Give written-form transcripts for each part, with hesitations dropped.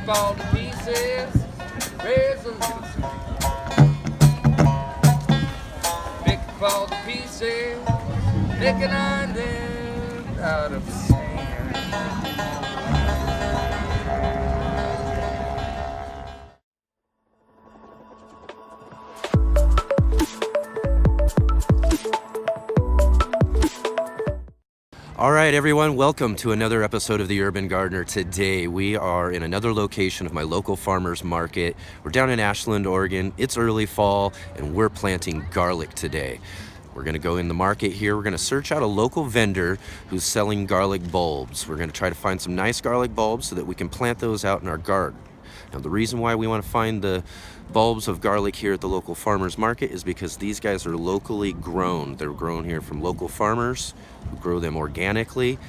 fall to pieces. Raisins and pick fall to pieces. Make an island out of sand. All right, everyone, welcome to another episode of The Urban Gardener. Today, we are in another location of my local farmers market. We're down in Ashland, Oregon. It's early fall, and we're planting garlic today. We're gonna go in the market here. We're gonna search out a local vendor who's selling garlic bulbs. We're gonna try to find some nice garlic bulbs so that we can plant those out in our garden. Now, the reason why we want to find the bulbs of garlic here at the local farmers market is because these guys are locally grown. They're grown here from local farmers who grow them organically,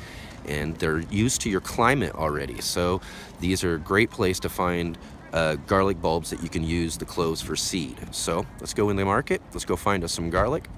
and they're used to your climate already. So these are a great place to find garlic bulbs that you can use the cloves for seed. So let's go in the market. Let's go find us some garlic.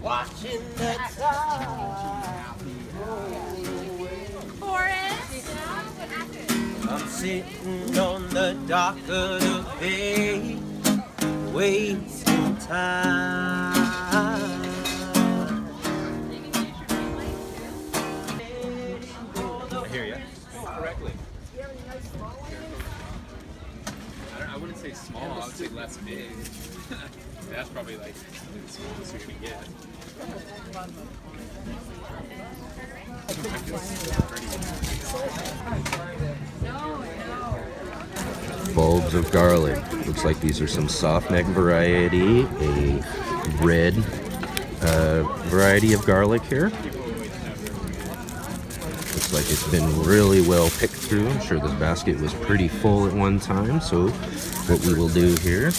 Watching the tide Forrest. I'm sitting on the dock of the bay, wasting time. I hear you. Correctly. I wouldn't say small, I would say less big. That's probably like the smallest you're gonna get. Bulbs of garlic. Looks like these are some soft neck variety, a red variety of garlic here. Looks like it's been really well picked through. I'm sure this basket was pretty full at one time. So what we will do here,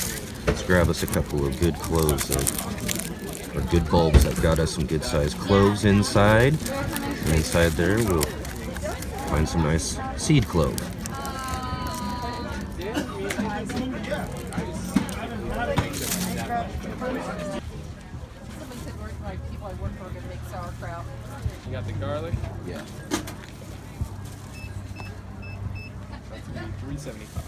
let's grab us a couple of good cloves or good bulbs that got us some good sized cloves inside. And inside there we'll find some nice seed clove. People I work for are going to make sauerkraut. You got the garlic? Yeah. That's gonna be $3.75.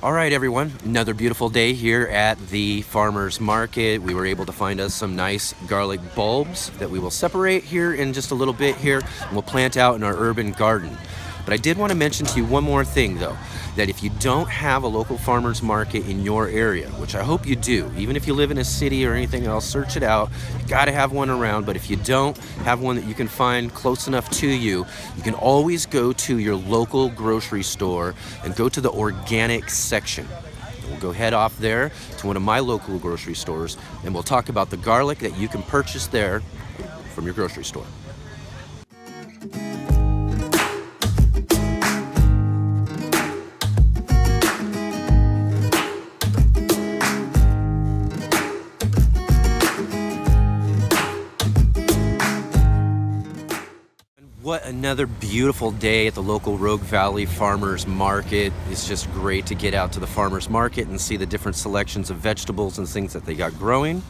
All right, everyone, another beautiful day here at the farmers market. We were able to find us some nice garlic bulbs that we will separate here in just a little bit here, and we'll plant out in our urban garden. But I did want to mention to you one more thing though, that if you don't have a local farmer's market in your area, which I hope you do, even if you live in a city or anything else, search it out. You got to have one around, but if you don't have one that you can find close enough to you, you can always go to your local grocery store and go to the organic section. We'll go head off there to one of my local grocery stores and we'll talk about the garlic that you can purchase there from your grocery store. What another beautiful day at the local Rogue Valley Farmers Market. It's just great to get out to the farmers market and see the different selections of vegetables and things that they got growing.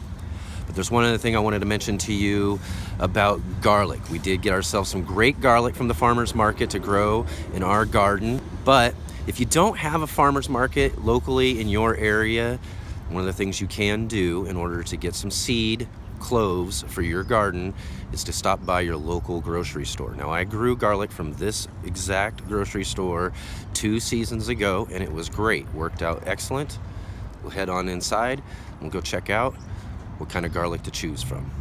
But there's one other thing I wanted to mention to you about garlic. We did get ourselves some great garlic from the farmers market to grow in our garden. But if you don't have a farmers market locally in your area, one of the things you can do in order to get some seed cloves for your garden is to stop by your local grocery store. Now, I grew garlic from this exact grocery store 2 seasons ago and it was great. Worked out excellent. We'll head on inside and we'll go check out what kind of garlic to choose from.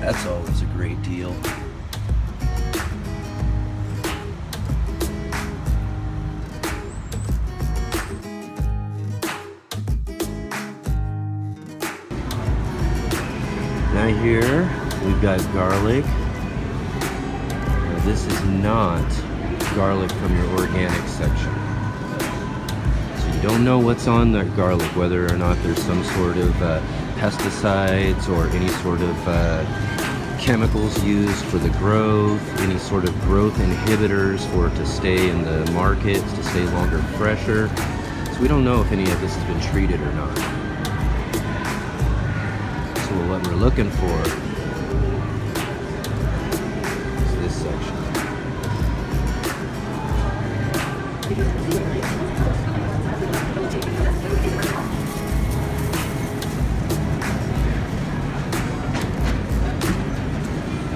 That's always a great deal. Now here we've got garlic. Now this is not garlic from your organic section. So you don't know what's on the garlic, whether or not there's some sort of pesticides or any sort of chemicals used for the growth, any sort of growth inhibitors for it to stay in the markets, to stay longer fresher. So we don't know if any of this has been treated or not. So what we're looking for is this section.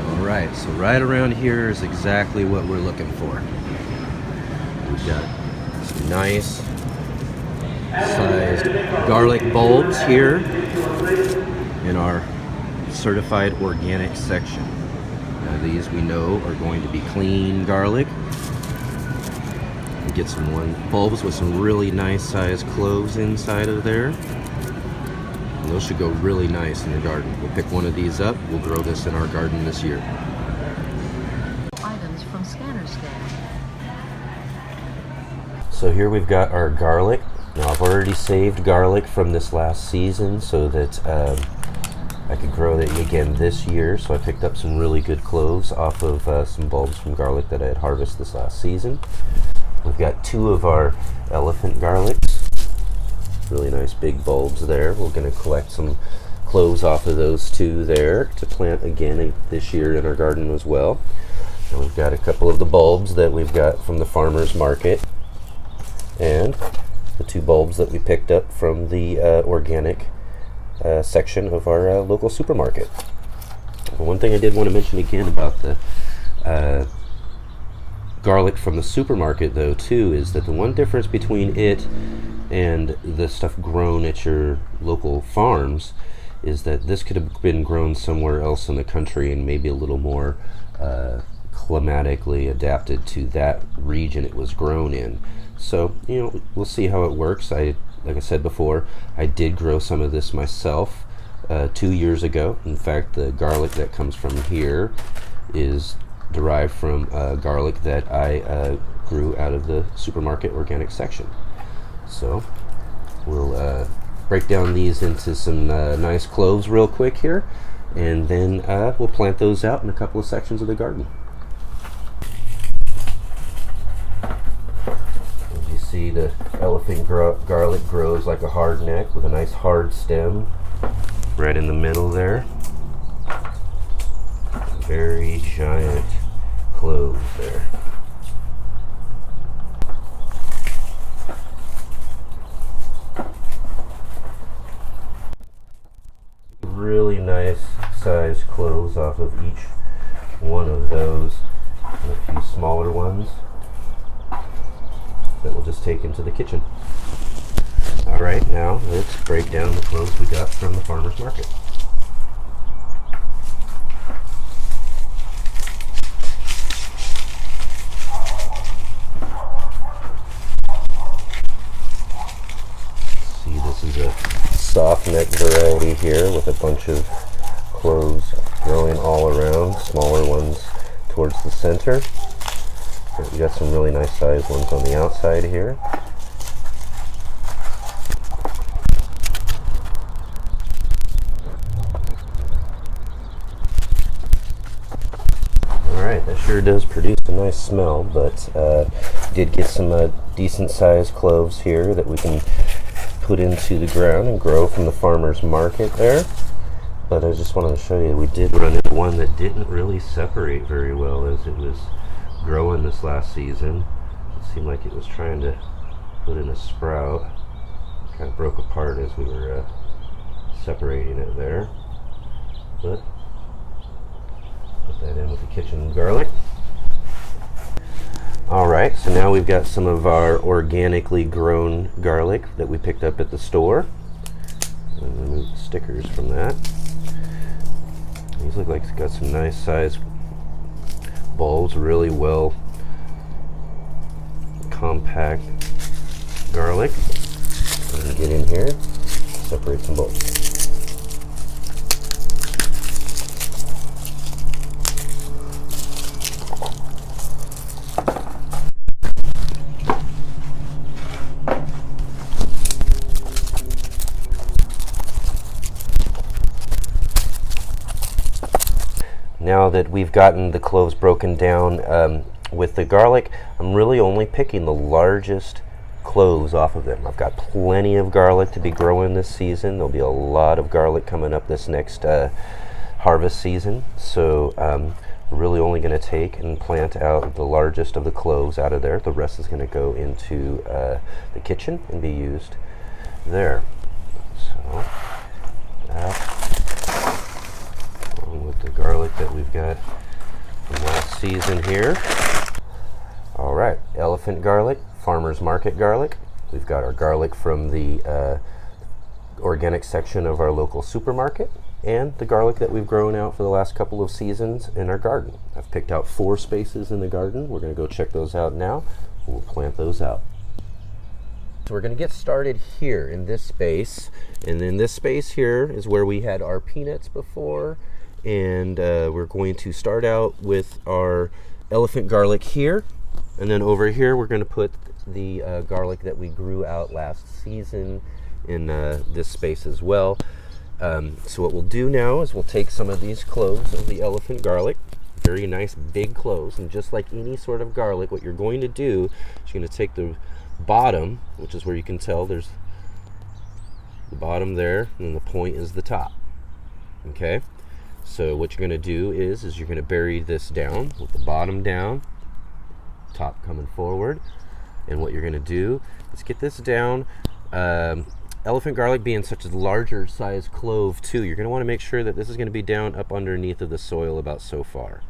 All right, so right around here is exactly what we're looking for. We've got some nice sized garlic bulbs here in our certified organic section. Now these we know are going to be clean garlic. We get some bulbs with some really nice sized cloves inside of there. And those should go really nice in the garden. We'll pick one of these up. We'll grow this in our garden this year. Items from Scanner Scan. So here we've got our garlic. Now I've already saved garlic from this last season so that I could grow it again this year. So I picked up some really good cloves off of some bulbs from garlic that I had harvested this last season. We've got 2 of our elephant garlics. Really nice big bulbs there. We're going to collect some cloves off of those 2 there to plant again this year in our garden as well. And we've got a couple of the bulbs that we've got from the farmer's market, and the 2 bulbs that we picked up from the organic section of our local supermarket. One thing I did want to mention again about the garlic from the supermarket though too is that the one difference between it and the stuff grown at your local farms is that this could have been grown somewhere else in the country and maybe a little more climatically adapted to that region it was grown in. So, you know, we'll see how it works. Like I said before, I did grow some of this myself 2 years ago. In fact, the garlic that comes from here is derived from garlic that I grew out of the supermarket organic section. So we'll break down these into some nice cloves real quick here, and then we'll plant those out in a couple of sections of the garden. See, the elephant garlic grows like a hardneck with a nice hard stem right in the middle there. Very giant cloves there. really nice sized cloves off of each one of those, and a few smaller ones that we'll just take into the kitchen. All right, now let's break down the cloves we got from the farmer's market. See, this is a soft neck variety here with a bunch of cloves growing all around, smaller ones towards the center. We got some really nice sized ones on the outside here. Alright, that sure does produce a nice smell, but did get some decent sized cloves here that we can put into the ground and grow from the farmer's market there. But I just wanted to show you, we did run into one that didn't really separate very well as it was growing this last season. It seemed like it was trying to put in a sprout. It kind of broke apart as we were separating it there. But put that in with the kitchen garlic. Alright, so now we've got some of our organically grown garlic that we picked up at the store. And remove the stickers from that. These look like it's got some nice size bulbs, really well compact garlic. I'm going to get in here, separate some bulbs. Now that we've gotten the cloves broken down with the garlic, I'm really only picking the largest cloves off of them. I've got plenty of garlic to be growing this season. There'll be a lot of garlic coming up this next harvest season. So we're really only going to take and plant out the largest of the cloves out of there. The rest is going to go into the kitchen and be used there. So with the garlic that we've got from last season here. All right, elephant garlic, farmer's market garlic. We've got our garlic from the organic section of our local supermarket, and the garlic that we've grown out for the last couple of seasons in our garden. I've picked out 4 spaces in the garden. We're going to go check those out now. We'll plant those out. So we're going to get started here in this space, and in this space here is where we had our peanuts before. And we're going to start out with our elephant garlic here, and then over here we're going to put the garlic that we grew out last season in this space as well. So what we'll do now is we'll take some of these cloves of the elephant garlic, very nice big cloves, and just like any sort of garlic, what you're going to do is you're going to take the bottom, which is where you can tell there's the bottom there, and then the point is the top. Okay? So what you're going to do is you're going to bury this down with the bottom down, top coming forward. And what you're going to do is get this down. Elephant garlic being such a larger size clove too, you're going to want to make sure that this is going to be down up underneath of the soil about so far.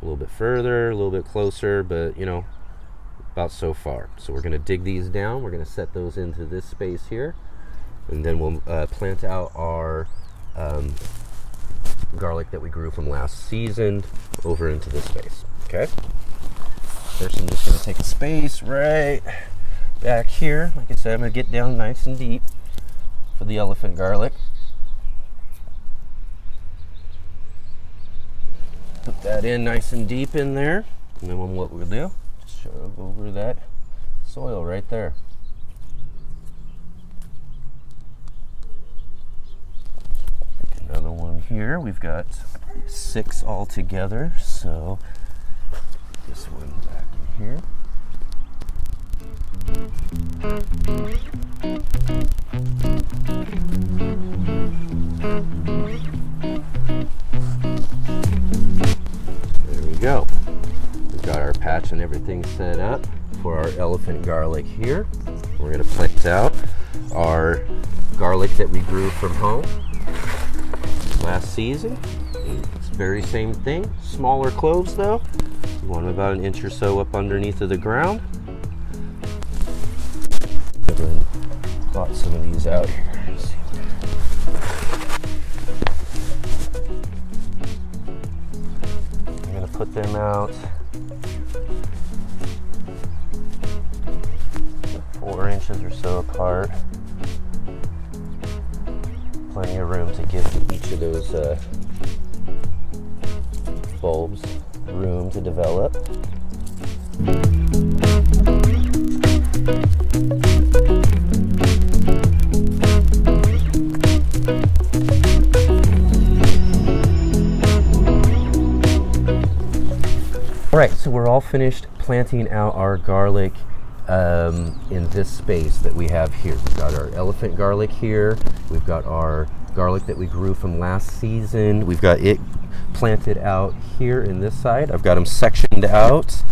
A little bit further, a little bit closer, but you know, about so far. So we're going to dig these down. We're going to set those into this space here. And then we'll plant out our garlic that we grew from last season over into this space. Okay. First, I'm just going to take a space right back here. Like I said, I'm going to get down nice and deep for the elephant garlic. Put that in nice and deep in there, and then what we'll do, just shove over that soil right there. Another one here. We've got 6 all together, so this one back in here. There we go. We've got our patch and everything set up for our elephant garlic here. We're going to plant out our garlic that we grew from home. last season. It's the very same thing. Smaller cloves though. You want them about an inch or so up underneath of the ground. Go ahead and plot some of these out here. I'm going to put them out 4 inches or so apart. Plenty of room to give each of those bulbs room to develop. All right, so we're all finished planting out our garlic in this space that we have here. We've got our elephant garlic here. We've got our garlic that we grew from last season. We've got it planted out here in this side. I've got them sectioned out.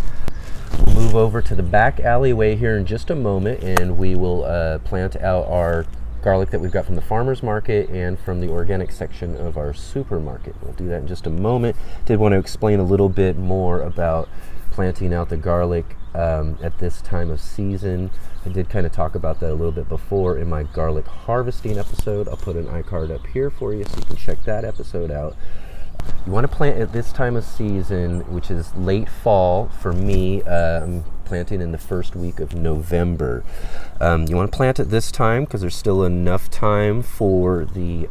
We'll move over to the back alleyway here in just a moment, and we will plant out our garlic that we've got from the farmer's market and from the organic section of our supermarket. We'll do that in just a moment. Did want to explain a little bit more about planting out the garlic at this time of season. I did kind of talk about that a little bit before in my garlic harvesting episode. I'll put an iCard up here for you so you can check that episode out. You want to plant at this time of season, which is late fall for me. I'm planting in the first week of November. You want to plant at this time because there's still enough time for the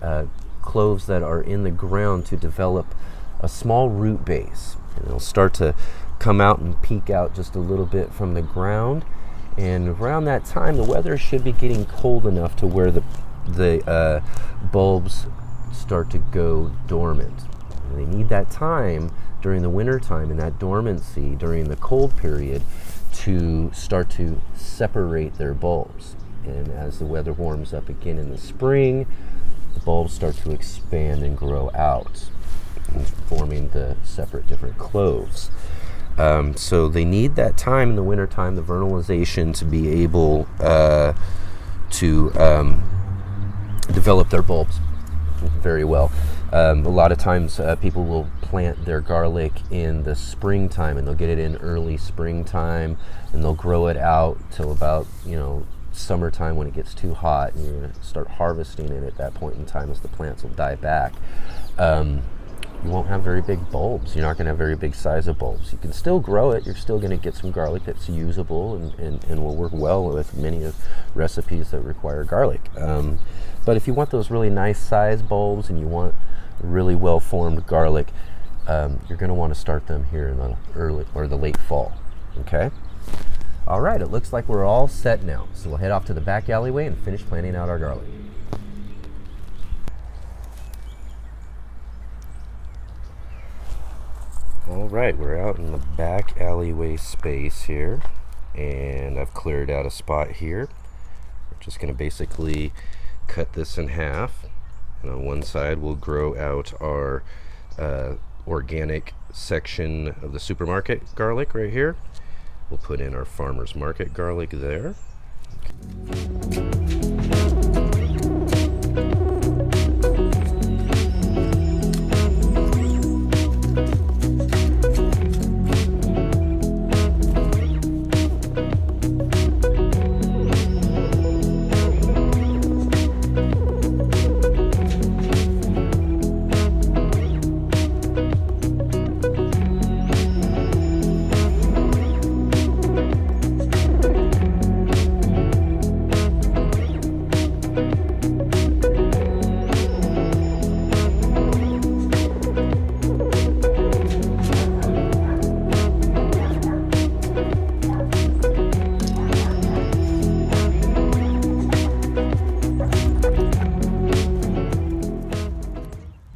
cloves that are in the ground to develop a small root base. And it'll start to come out and peek out just a little bit from the ground. And around that time, the weather should be getting cold enough to where the bulbs start to go dormant. They need that time during the winter time and that dormancy during the cold period to start to separate their bulbs. And as the weather warms up again in the spring, the bulbs start to expand and grow out, forming the separate different cloves. So they need that time in the winter time, the vernalization, to be able to develop their bulbs very well. A lot of times people will plant their garlic in the springtime, and they'll get it in early springtime, and they'll grow it out till about, summertime when it gets too hot, and you're going to start harvesting it at that point in time as the plants will die back. You won't have very big bulbs. You're not going to have very big size of bulbs. You can still grow it. You're still going to get some garlic that's usable and will work well with many of recipes that require garlic. But if you want those really nice size bulbs and you want really well formed garlic, you're going to want to start them here in the early or the late fall. Okay? All right, it looks like we're all set now. So we'll head off to the back alleyway and finish planting out our garlic. All right, we're out in the back alleyway space here, and I've cleared out a spot here. We're just going to basically cut this in half, and on one side we'll grow out our organic section of the supermarket garlic right here. We'll put in our farmer's market garlic there.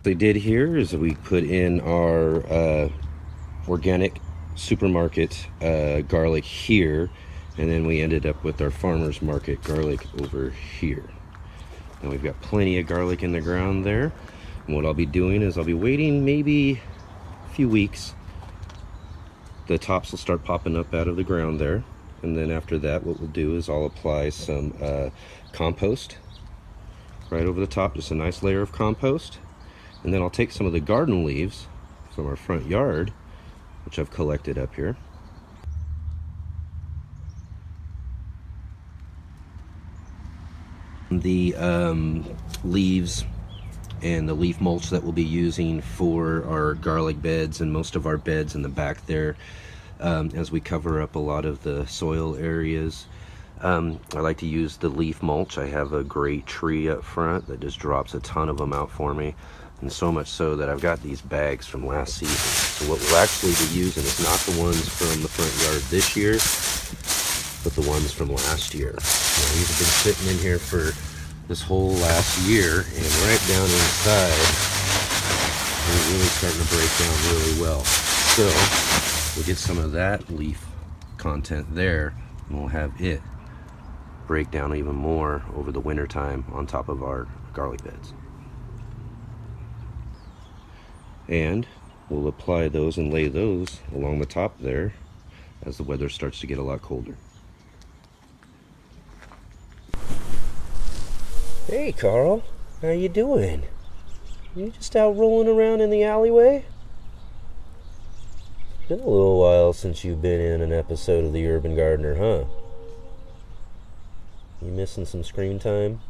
They did here is we put in our organic supermarket garlic here, and then we ended up with our farmer's market garlic over here. And we've got plenty of garlic in the ground there, and what I'll be doing is I'll be waiting maybe a few weeks. The tops will start popping up out of the ground there, and then after that what we'll do is I'll apply some compost right over the top, just a nice layer of compost. And then I'll take some of the garden leaves from our front yard, which I've collected up here. The leaves and the leaf mulch that we'll be using for our garlic beds and most of our beds in the back there, as we cover up a lot of the soil areas. I like to use the leaf mulch. I have a great tree up front that just drops a ton of them out for me, and so much so that I've got these bags from last season. So what we'll actually be using is not the ones from the front yard this year, but the ones from last year. Now, these have been sitting in here for this whole last year, and right down inside they're really starting to break down really well. So we'll get some of that leaf content there, and we'll have it break down even more over the winter time on top of our garlic beds. And we'll apply those and lay those along the top there as the weather starts to get a lot colder. Hey Carl, how you doing? You just out rolling around in the alleyway? It's been a little while since you've been in an episode of The Urban Gardener, huh? You missing some screen time?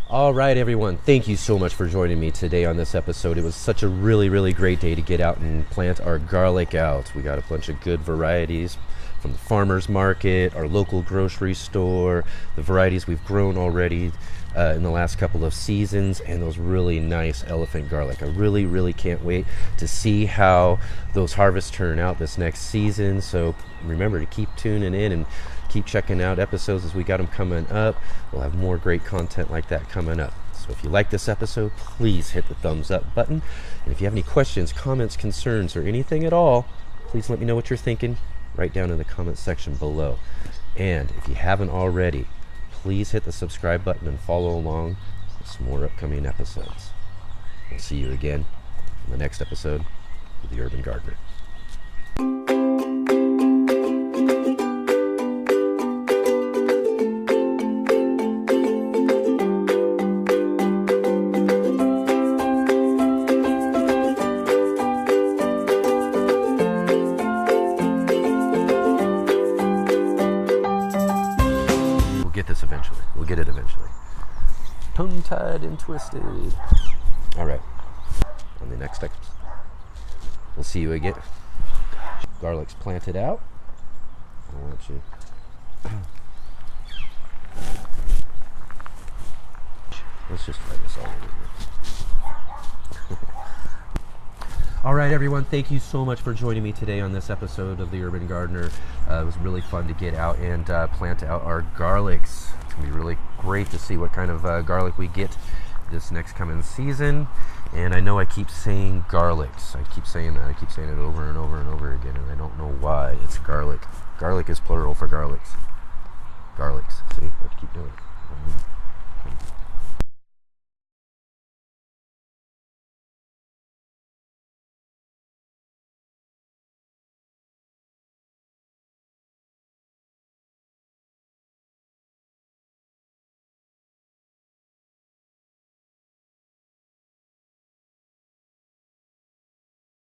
All right, everyone. Thank you so much for joining me today on this episode. It was such a really great day to get out and plant our garlic out. We got a bunch of good varieties from the farmer's market, our local grocery store, the varieties we've grown already in the last couple of seasons, and those really nice elephant garlic. I really can't wait to see how those harvests turn out this next season. So remember to keep tuning in and keep checking out episodes as we got them coming up. We'll have more great content like that coming up. So if you like this episode, please hit the thumbs up button. And if you have any questions, comments, concerns, or anything at all, please let me know what you're thinking right down in the comment section below. And if you haven't already, please hit the subscribe button and follow along with some more upcoming episodes. We'll see you again in the next episode of The Urban Gardener. We'll get it eventually. Tongue-tied and twisted. All right. On the next episode, we'll see you again. Garlic's planted out. I want you. Let's just try this all over here. All right, everyone. Thank you so much for joining me today on this episode of The Urban Gardener. It was really fun to get out and plant out our garlics. It's going to be really great to see what kind of garlic we get this next coming season. And I know I keep saying garlics. I keep saying that. I keep saying it over and over and over again, and I don't know why. It's garlic. Garlic is plural for garlics. Garlics. See? I have to keep doing it.